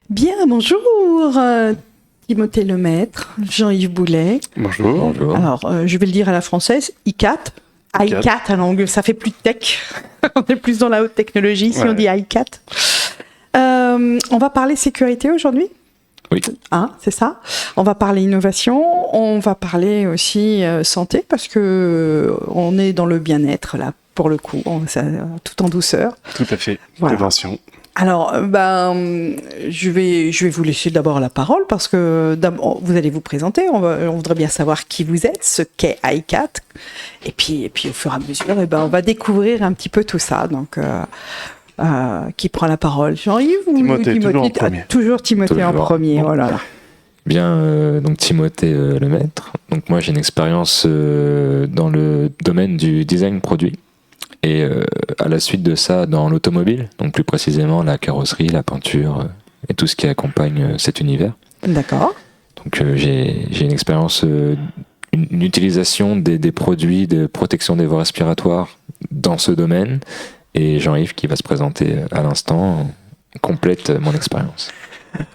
Bien, bonjour Timothée Lemaître, Jean-Yves Boulet. Bonjour. Alors, je vais le dire à la française, ICAT. ICAT, en anglais, ça fait plus de tech. On est plus dans la haute technologie si on dit ICAT. On va parler sécurité aujourd'hui. Oui. Hein, c'est ça. On va parler innovation, on va parler aussi santé, parce que on est dans le bien-être, là, pour le coup, tout en douceur. Tout à fait, Voilà. prévention. Alors, je vais vous laisser d'abord la parole parce que vous allez vous présenter. On voudrait bien savoir qui vous êtes, ce qu'est ICAT, et puis au fur et à mesure, on va découvrir un petit peu tout ça. Donc, qui prend la parole, Jean-Yves ou Timothée, toujours en premier. Toujours Timothée en premier. Bon. Oh là là. Bien, donc Timothée Lemaître. Donc moi j'ai une expérience dans le domaine du design produit. Et à la suite de ça, dans l'automobile, donc plus précisément la carrosserie, la peinture et tout ce qui accompagne cet univers. D'accord. Donc j'ai une expérience, une utilisation des produits de protection des voies respiratoires dans ce domaine. Et Jean-Yves, qui va se présenter à l'instant, complète mon expérience.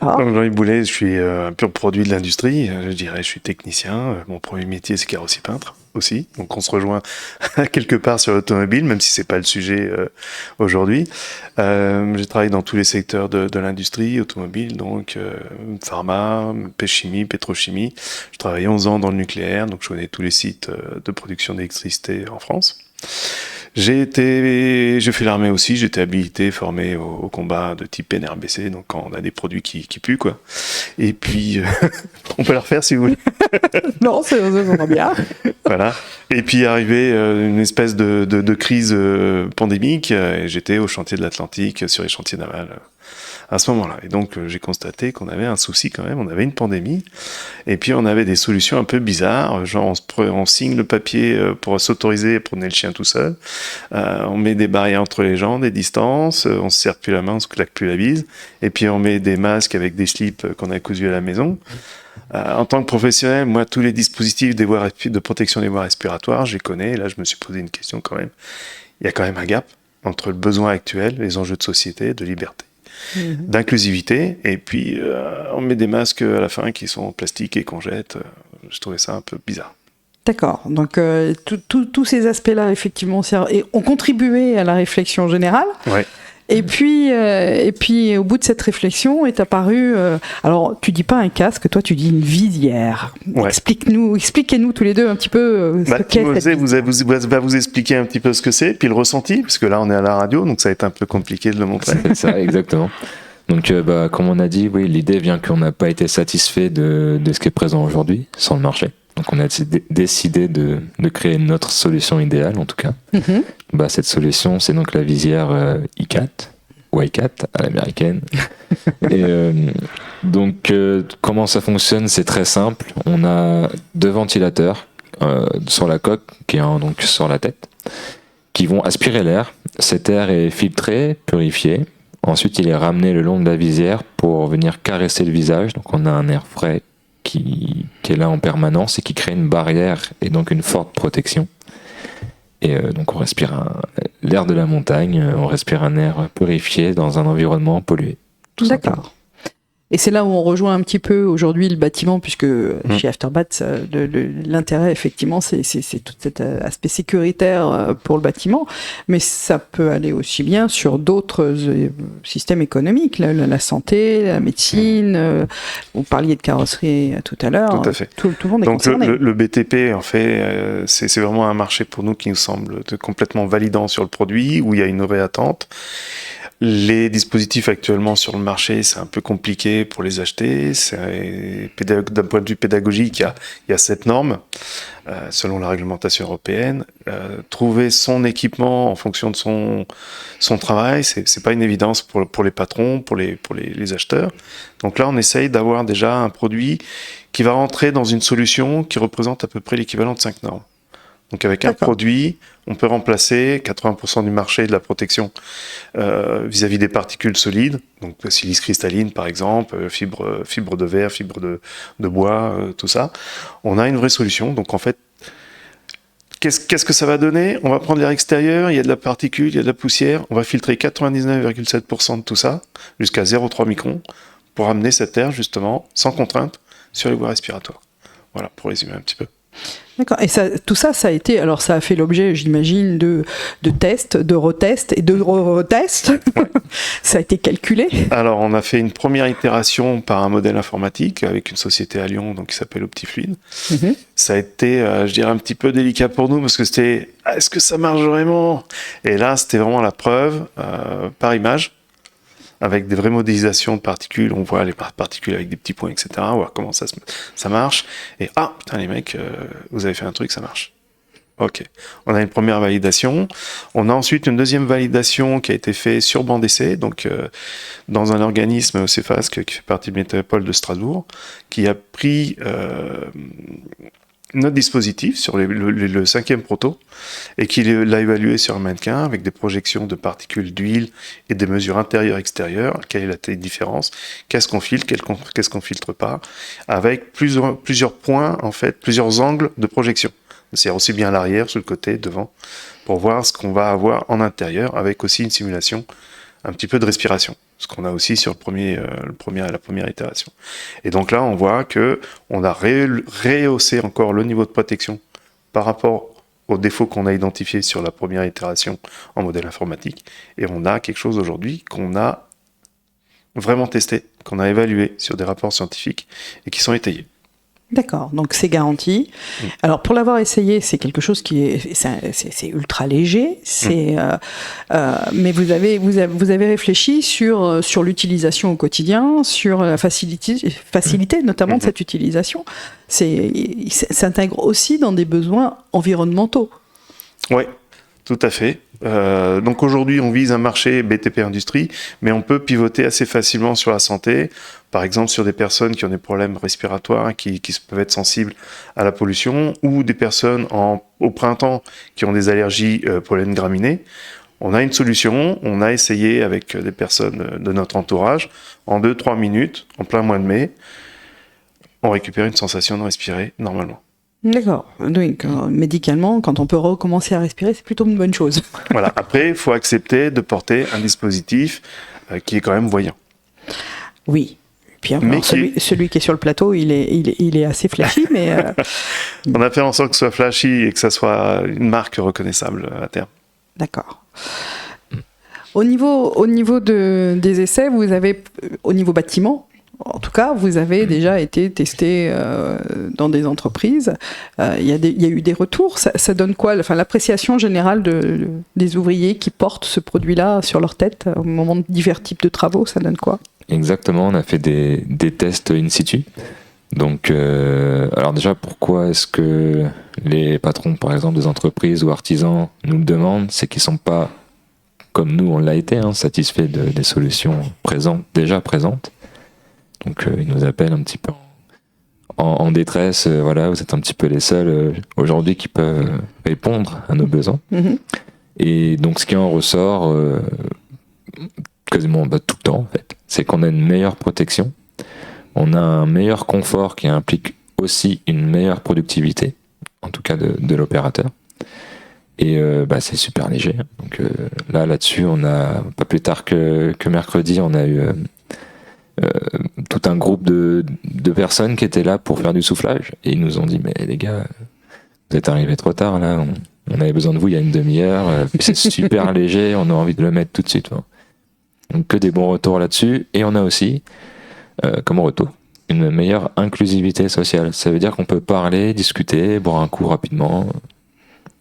Donc, Jean-Yves Boulet, je suis un pur produit de l'industrie. Je dirais, je suis technicien. Mon premier métier, c'est carrossier peintre aussi. Donc, on se rejoint quelque part sur l'automobile, même si c'est pas le sujet aujourd'hui. J'ai travaillé dans tous les secteurs de l'industrie automobile, donc pharma, chimie, pétrochimie. Je travaillais 11 ans dans le nucléaire, donc je connais tous les sites de production d'électricité en France. J'ai fait l'armée aussi, j'étais habilité, formé au combat de type NRBC, donc quand on a des produits qui puent, quoi. Et puis, on peut la refaire si vous voulez. non, c'est vraiment bien. Voilà. Et puis, arrivé une espèce de crise pandémique, et j'étais au chantier de l'Atlantique, sur les chantiers navals, à ce moment-là. Et donc, j'ai constaté qu'on avait un souci quand même, on avait une pandémie, et puis on avait des solutions un peu bizarres, genre on signe le papier pour s'autoriser à promener le chien tout seul, on met des barrières entre les gens, des distances, on se serre plus la main, on se claque plus la bise, et puis on met des masques avec des slips qu'on a cousus à la maison. En tant que professionnel, moi, tous les dispositifs de protection des voies respiratoires, je les connais, et là je me suis posé une question quand même. Il y a quand même un gap entre le besoin actuel, les enjeux de société, de liberté, d'inclusivité, et puis on met des masques à la fin qui sont en plastique et qu'on jette. Je trouvais ça un peu bizarre. D'accord. Donc, tous ces aspects-là, effectivement, ont contribué à la réflexion générale. Ouais. Et puis, au bout de cette réflexion, est apparu. Alors, tu dis pas un casque, toi, tu dis une visière. Ouais. Expliquez-nous tous les deux un petit peu ce qu'est cette visière. Va vous expliquer un petit peu ce que c'est, puis le ressenti, parce que là, on est à la radio, donc ça va être un peu compliqué de le montrer. C'est ça, exactement. Donc, comme on a dit, oui, l'idée vient qu'on n'a pas été satisfait de ce qui est présent aujourd'hui sur le marché. Donc, on a décidé de créer notre solution idéale, en tout cas. Cette solution, c'est donc la visière ICAT, ou ICAT à l'américaine. Et donc, comment ça fonctionne? C'est très simple. On a 2 ventilateurs sur la coque, qui est donc sur la tête, qui vont aspirer l'air. Cet air est filtré, purifié. Ensuite, il est ramené le long de la visière pour venir caresser le visage. Donc, on a un air frais qui est là en permanence et qui crée une barrière et donc une forte protection. Et donc, on respire l'air de la montagne, on respire un air purifié dans un environnement pollué. D'accord. Et c'est là où on rejoint un petit peu aujourd'hui le bâtiment, puisque chez Afterbat, l'intérêt, effectivement, c'est tout cet aspect sécuritaire pour le bâtiment, mais ça peut aller aussi bien sur d'autres systèmes économiques, la santé, la médecine, vous parliez de carrosserie tout à l'heure. Tout à fait. Tout le monde est donc concerné. Le BTP, en fait, c'est vraiment un marché pour nous qui nous semble complètement validant sur le produit, où il y a une vraie attente. Les dispositifs actuellement sur le marché, c'est un peu compliqué pour les acheter. D'un point de vue pédagogique, il y a cette norme, selon la réglementation européenne. Trouver son équipement en fonction de son travail, c'est pas une évidence pour les patrons, pour les acheteurs. Donc là, on essaye d'avoir déjà un produit qui va rentrer dans une solution qui représente à peu près l'équivalent de 5 normes. Donc avec un produit, on peut remplacer 80% du marché de la protection vis-à-vis des particules solides, donc silice cristalline par exemple, fibre de verre, fibre de bois, tout ça. On a une vraie solution. Donc en fait, qu'est-ce que ça va donner? On va prendre l'air extérieur, il y a de la particule, il y a de la poussière, on va filtrer 99,7% de tout ça, jusqu'à 0,3 microns, pour amener cet air justement sans contrainte sur les voies respiratoires. Voilà, pour résumer un petit peu. D'accord. Et tout ça, ça a été, alors ça a fait l'objet, j'imagine, de tests, de retests et de retests. Ouais. Ça a été calculé. Alors, on a fait une première itération par un modèle informatique avec une société à Lyon, donc qui s'appelle Optifluid. Mm-hmm. Ça a été, je dirais, un petit peu délicat pour nous parce que c'était, est-ce que ça marche vraiment ? Et là, c'était vraiment la preuve par image. Avec des vraies modélisations de particules, on voit les particules avec des petits points, etc. On voit comment ça marche. Et putain les mecs, vous avez fait un truc, ça marche. Ok. On a une première validation. On a ensuite une deuxième validation qui a été faite sur banc d'essai, donc dans un organisme Cefasc qui fait partie de Métropole de Strasbourg, qui a pris notre dispositif sur le 5e proto et qui l'a évalué sur un mannequin avec des projections de particules d'huile et des mesures intérieures-extérieures. Quelle est la différence ? Qu'est-ce qu'on filtre ? Qu'est-ce qu'on filtre pas ? Avec plusieurs points, en fait, plusieurs angles de projection. C'est aussi bien à l'arrière, sur le côté, devant, pour voir ce qu'on va avoir en intérieur, avec aussi une simulation, un petit peu de respiration. Ce qu'on a aussi sur la première itération. Et donc là, on voit que on a rehaussé encore le niveau de protection par rapport aux défauts qu'on a identifiés sur la première itération en modèle informatique. Et on a quelque chose aujourd'hui qu'on a vraiment testé, qu'on a évalué sur des rapports scientifiques et qui sont étayés. D'accord, donc c'est garanti. Alors pour l'avoir essayé, c'est quelque chose qui c'est ultra léger. Mais vous avez réfléchi sur l'utilisation au quotidien, sur la facilité notamment de cette utilisation. Ça s'intègre aussi dans des besoins environnementaux. Oui, tout à fait. Donc aujourd'hui, on vise un marché BTP Industrie, mais on peut pivoter assez facilement sur la santé. Par exemple, sur des personnes qui ont des problèmes respiratoires, qui peuvent être sensibles à la pollution, ou des personnes au printemps qui ont des allergies pollen graminées. On a une solution, on a essayé avec des personnes de notre entourage, en 2-3 minutes, en plein mois de mai, on récupère une sensation de respirer normalement. D'accord. Donc, médicalement, quand on peut recommencer à respirer, c'est plutôt une bonne chose. Voilà. Après, il faut accepter de porter un dispositif qui est quand même voyant. Oui. Puis alors, celui qui est sur le plateau, il est assez flashy, mais... On a fait en sorte que ce soit flashy et que ça soit une marque reconnaissable à terme. D'accord. Au niveau des essais, vous avez, au niveau bâtiment, en tout cas, vous avez déjà été testé dans des entreprises. Il y a eu des retours. Ça donne quoi ? Enfin, l'appréciation générale des ouvriers qui portent ce produit-là sur leur tête au moment de divers types de travaux, ça donne quoi ? Exactement, on a fait des tests in situ. Donc, alors déjà, pourquoi est-ce que les patrons, par exemple, des entreprises ou artisans nous le demandent ? C'est qu'ils ne sont pas, comme nous, on l'a été, satisfaits des solutions déjà présentes. Donc, ils nous appellent un petit peu en détresse. Voilà, vous êtes un petit peu les seuls aujourd'hui qui peuvent répondre à nos besoins. Mm-hmm. Et donc, ce qui en ressort quasiment tout le temps, en fait, c'est qu'on a une meilleure protection, on a un meilleur confort qui implique aussi une meilleure productivité, en tout cas de l'opérateur. Et c'est super léger. Donc là-dessus, on a, pas plus tard que mercredi, on a eu tout un groupe de personnes qui étaient là pour faire du soufflage. Et ils nous ont dit, mais les gars, vous êtes arrivés trop tard, là, on avait besoin de vous il y a une demi-heure, c'est super léger, on a envie de le mettre tout de suite. Donc que des bons retours là-dessus. Et on a aussi, comme retour, une meilleure inclusivité sociale. Ça veut dire qu'on peut parler, discuter, boire un coup rapidement.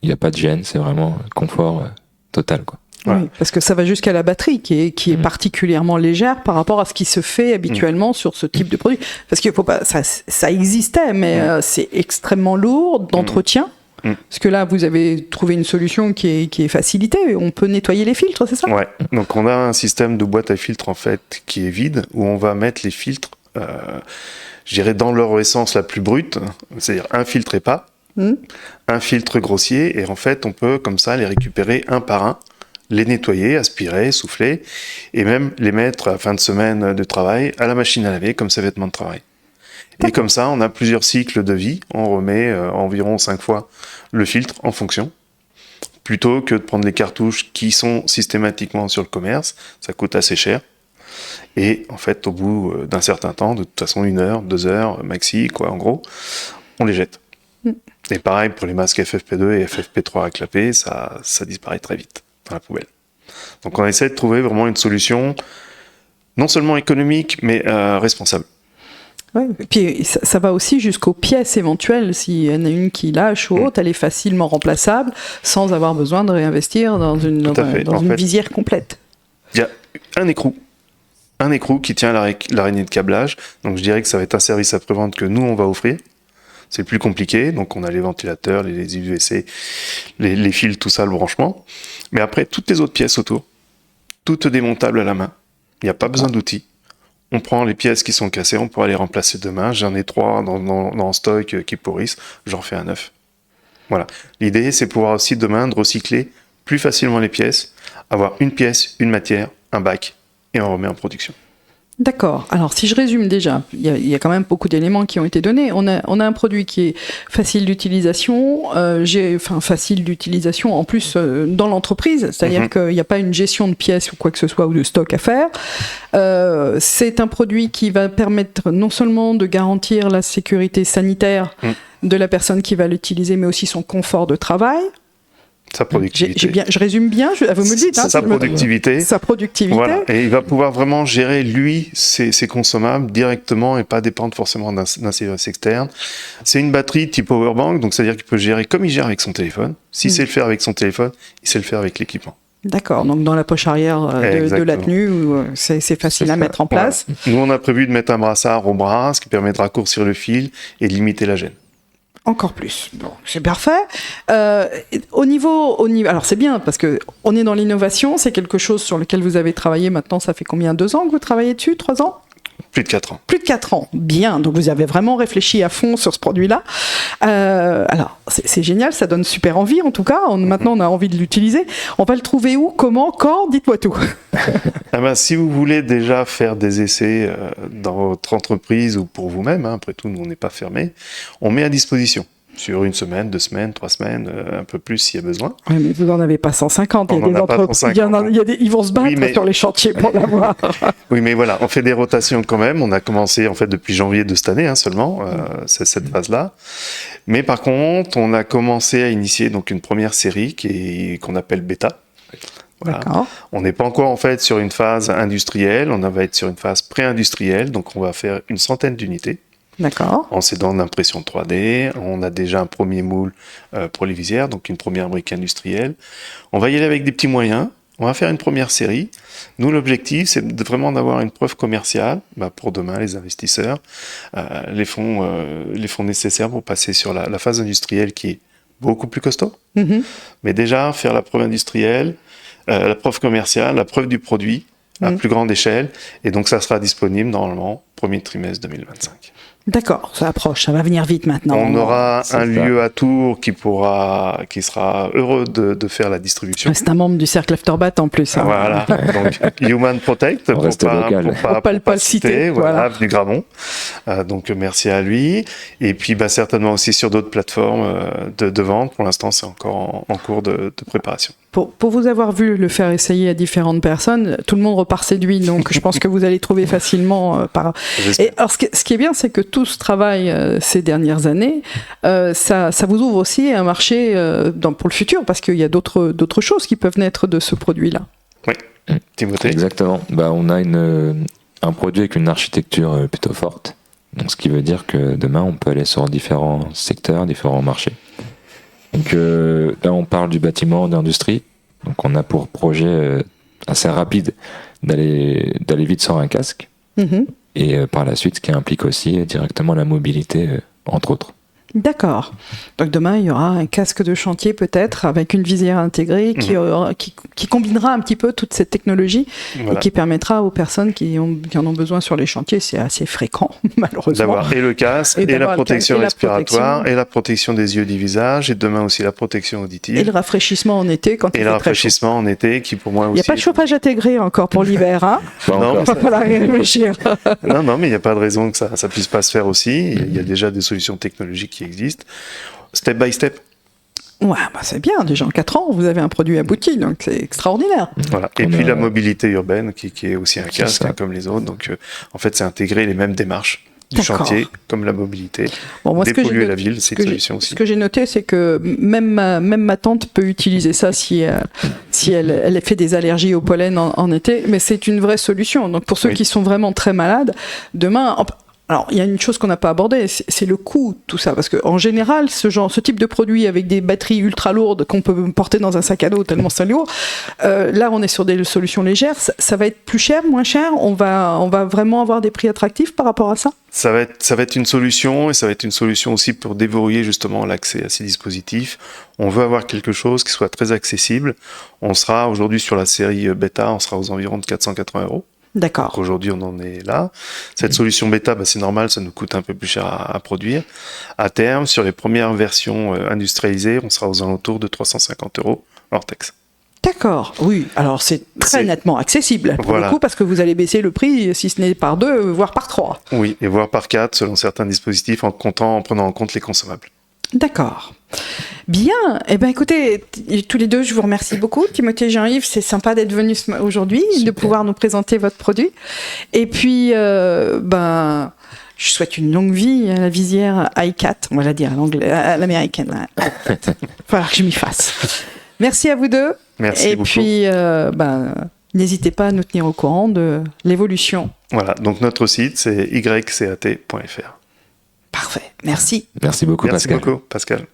Il n'y a pas de gêne, c'est vraiment confort total, quoi. Oui, parce que ça va jusqu'à la batterie qui est particulièrement légère par rapport à ce qui se fait habituellement sur ce type de produit. Parce qu'il faut pas, ça existait, mais c'est extrêmement lourd d'entretien. Parce que là, vous avez trouvé une solution qui est facilitée. On peut nettoyer les filtres, c'est ça ? Ouais. Donc on a un système de boîte à filtres en fait qui est vide où on va mettre les filtres, je dirais dans leur essence la plus brute, c'est-à-dire un filtre et pas, un filtre grossier, et en fait on peut comme ça les récupérer un par un, les nettoyer, aspirer, souffler, et même les mettre à fin de semaine de travail à la machine à laver comme ses vêtements de travail. Et comme ça, on a plusieurs cycles de vie. On remet environ 5 fois le filtre en fonction. Plutôt que de prendre les cartouches qui sont systématiquement sur le commerce. Ça coûte assez cher. Et en fait, au bout d'un certain temps, de toute façon 1 heure, 2 heures, maxi, quoi, en gros, on les jette. Et pareil pour les masques FFP2 et FFP3 à clapet, ça disparaît très vite dans la poubelle. Donc on essaie de trouver vraiment une solution non seulement économique, mais responsable. Ouais. Et puis ça va aussi jusqu'aux pièces éventuelles. S'il y en a une qui lâche ou autre, elle est facilement remplaçable sans avoir besoin de réinvestir dans une visière complète. Il y a un écrou qui tient l'araignée de câblage. Donc je dirais que ça va être un service après-vente que nous on va offrir. C'est plus compliqué, donc on a les ventilateurs, les UVC, les fils, tout ça, le branchement. Mais après, toutes les autres pièces autour, toutes démontables à la main. Il n'y a pas besoin d'outils. On prend les pièces qui sont cassées, on pourra les remplacer demain. J'en ai 3 dans stock qui pourrissent, j'en fais un 9. Voilà. L'idée, c'est pouvoir aussi demain de recycler plus facilement les pièces, avoir une pièce, une matière, un bac, et on remet en production. D'accord. Alors, si je résume déjà, il y a quand même beaucoup d'éléments qui ont été donnés. On a un produit qui est facile d'utilisation, facile d'utilisation en plus dans l'entreprise, c'est-à-dire qu'il n'y a pas une gestion de pièces ou quoi que ce soit ou de stock à faire. C'est un produit qui va permettre non seulement de garantir la sécurité sanitaire de la personne qui va l'utiliser, mais aussi son confort de travail. Sa productivité. Je résume bien, vous me dites. Sa productivité. Sa productivité. Voilà. Et il va pouvoir vraiment gérer, lui, ses consommables directement et pas dépendre forcément d'un service externe. C'est une batterie type powerbank, donc c'est-à-dire qu'il peut gérer comme il gère avec son téléphone. S'il sait le faire avec son téléphone, il sait le faire avec l'équipement. D'accord, donc dans la poche arrière de la tenue, c'est facile à mettre en place. Voilà. Nous, on a prévu de mettre un brassard au bras, ce qui permet de raccourcir le fil et de limiter la gêne. Encore plus. Bon, c'est parfait. Au niveau, alors c'est bien parce que on est dans l'innovation. C'est quelque chose sur lequel vous avez travaillé. Maintenant, ça fait combien? 2 ans que vous travaillez dessus? 3 ans? Plus de 4 ans. Plus de 4 ans. Bien. Donc vous avez vraiment réfléchi à fond sur ce produit-là. Alors c'est génial. Ça donne super envie. En tout cas, maintenant on a envie de l'utiliser. On va le trouver où? Comment? Quand? Dites-moi tout. Si vous voulez déjà faire des essais dans votre entreprise ou pour vous-même, après tout, nous on n'est pas fermé, on met à disposition sur 1 semaine, 2 semaines, 3 semaines, un peu plus s'il y a besoin. Oui, mais vous n'en avez pas 150. Il y a des entreprises, ils vont se battre sur les chantiers pour l'avoir. Oui, mais voilà, on fait des rotations quand même. On a commencé en fait depuis janvier de cette année seulement, c'est cette phase-là. Mais par contre, on a commencé à initier donc une première série qu'on appelle bêta. Voilà. D'accord. On n'est pas encore en fait sur une phase industrielle, on va être sur une phase pré-industrielle, donc on va faire une centaine d'unités. D'accord. En s'aidant d'impression 3D, on a déjà un premier moule pour les visières, donc une première brique industrielle. On va y aller avec des petits moyens, on va faire une première série. Nous, l'objectif, c'est vraiment d'avoir une preuve commerciale pour demain, les investisseurs, les fonds nécessaires pour passer sur la phase industrielle qui est beaucoup plus costaud. Mais déjà, faire la preuve industrielle, la preuve commerciale, la preuve du produit à plus grande échelle, et donc ça sera disponible normalement premier trimestre 2025. D'accord, ça approche, ça va venir vite maintenant. On aura un lieu à Tours qui sera heureux de faire la distribution. C'est un membre du cercle Afterbat en plus. Hein. Voilà, donc Human Protect, pour pas le citer, voilà, du Gramont. Donc merci à lui. Et puis certainement aussi sur d'autres plateformes de vente. Pour l'instant, c'est encore en cours de préparation. Pour vous avoir vu le faire essayer à différentes personnes, tout le monde repart séduit, donc je pense que vous allez trouver facilement Et alors, ce qui est bien, c'est que tout ce travail ces dernières années, ça vous ouvre aussi un marché pour le futur, parce qu'il y a d'autres choses qui peuvent naître de ce produit-là. Oui, Timothée. Exactement. On a un produit avec une architecture plutôt forte, donc ce qui veut dire que demain, on peut aller sur différents secteurs, différents marchés. Donc là, on parle du bâtiment d'industrie. Donc on a pour projet assez rapide d'aller vite sans un casque. Et par la suite, ce qui implique aussi directement la mobilité, entre autres. D'accord. Donc demain, il y aura un casque de chantier peut-être avec une visière intégrée qui combinera un petit peu toute cette technologie et qui permettra aux personnes qui en ont besoin sur les chantiers, c'est assez fréquent malheureusement. D'avoir et le casque, et la protection respiratoire, et la protection des yeux et du visage, et demain aussi la protection auditive. Et le rafraîchissement en été quand il fait très chaud. Et le rafraîchissement en été qui pour moi aussi... Il n'y a pas de chauffage intégré encore pour l'hiver, hein? Non, il va falloir y réfléchir. Non, mais il n'y a pas de raison que ça puisse pas se faire aussi. Il y a déjà des solutions technologiques qui existent. Step by step. Ouais, bah c'est bien, déjà en 4 ans, vous avez un produit abouti, donc c'est extraordinaire. Voilà. Et puis la mobilité urbaine, qui est aussi un casque, comme les autres. Donc, en fait, c'est intégrer les mêmes démarches du chantier, comme la mobilité. Bon, moi, dépolluer la ville, c'est une solution aussi. Ce que j'ai noté, c'est que même ma tante peut utiliser ça si elle fait des allergies au pollen en été, mais c'est une vraie solution. Donc pour ceux qui sont vraiment très malades, demain... Alors, il y a une chose qu'on n'a pas abordée, c'est le coût, tout ça, parce qu'en général, ce type de produit avec des batteries ultra lourdes qu'on peut porter dans un sac à dos tellement c'est lourd, là, on est sur des solutions légères. Ça va être plus cher, moins cher. On va vraiment avoir des prix attractifs par rapport à ça. Ça va être une solution, et ça va être une solution aussi pour déverrouiller justement l'accès à ces dispositifs. On veut avoir quelque chose qui soit très accessible. On sera aujourd'hui sur la série bêta, on sera aux environs de 480 €. D'accord. Aujourd'hui, on en est là. Cette solution bêta, c'est normal, ça nous coûte un peu plus cher à produire. À terme, sur les premières versions industrialisées, on sera aux alentours de 350 € hors taxe. D'accord, oui. Alors c'est très nettement accessible pour le coup, parce que vous allez baisser le prix, si ce n'est par 2, voire par 3. Oui, et voire par 4 selon certains dispositifs, en prenant en compte les consommables. D'accord. Bien. Eh bien, écoutez, tous les deux, je vous remercie beaucoup. Timothée et Jean-Yves, c'est sympa d'être venus aujourd'hui, de pouvoir nous présenter votre produit. Et puis, je souhaite une longue vie à la visière i4, on va la dire à l'américaine. Il va falloir que je m'y fasse. Merci à vous deux. Merci beaucoup. Et puis, n'hésitez pas à nous tenir au courant de l'évolution. Voilà, donc notre site, c'est ycat.fr. Parfait. Merci. Merci beaucoup, Merci Pascal. beaucoup, Pascal.